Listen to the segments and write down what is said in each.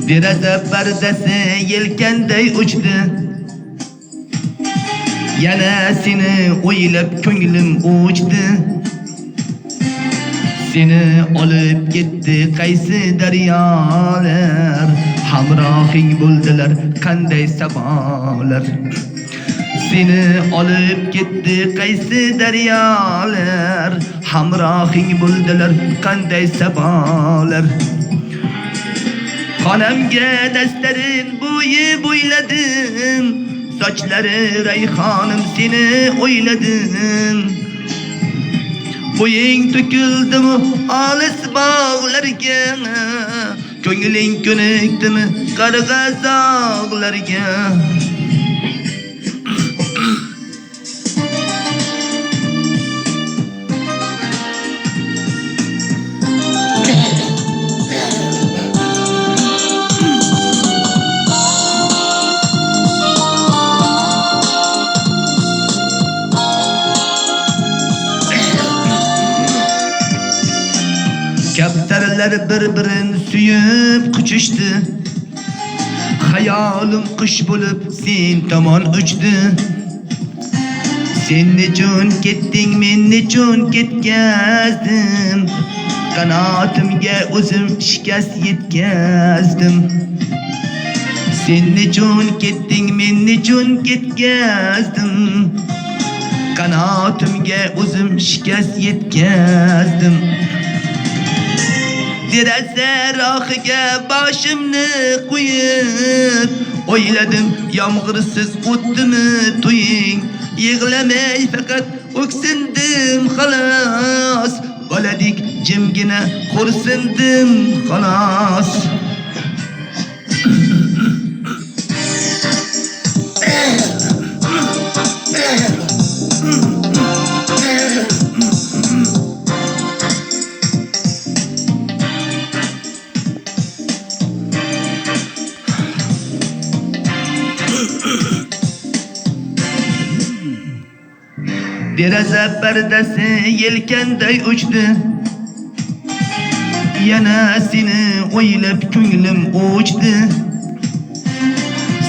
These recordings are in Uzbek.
Deraza pardasi yelkanday uchdi. Yana seni o'ylab ko'nglim uchdi. Seni olib ketdi qaysi daryolar, hamrohing bo'ldilar qanday sabolar. Seni olib ketdi qaysi daryolar, hamrohing bo'ldilar qanday sabolar. Xonamga dastarin bo'yi bo'yladim, sochlari rayhonim seni o'yladim. Bo'ying to'kildimi olis bog'larga, ko'ngling ko'nikdimi qarg'azog'larga. Kaptarlar bir-birini suyib quchishdi. Hayolim qush bo'lib sen tomon uchdi. Sen nechun ketding, men nechun ketkazdim. Qanotimga o'zim shikast yetkazdim. Sen nechun ketding, men nechun ketkazdim. Qanotimga o'zim shikast yetkazdim. Deraza rohiga boshimni qo'yib, o'yladim yomg'irsiz o'tdimi to'ying. Yig'lamay faqat o'ksindim xolos, boladik jimgina xo'rsindim xolos. Deraza pardasi yelkanday uchdi. Yana seni o'ylab ko'nglim uchdi.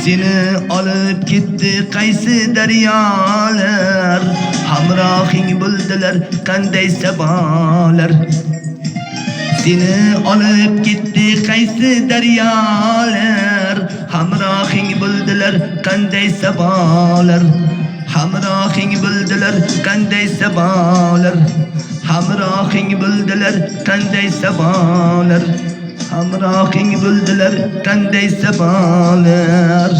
Seni olib ketdi qaysi daryolar, hamrohing bo'ldilar qanday sabolar. Seni olib ketdi qaysi daryolar, hamrohing bo'ldilar qanday sabolar. Hamrohing bo'ldilar qanday sabolar. Hamrohing bo'ldilar qanday sabolar. Hamrohing bo'ldilar qanday sabolar.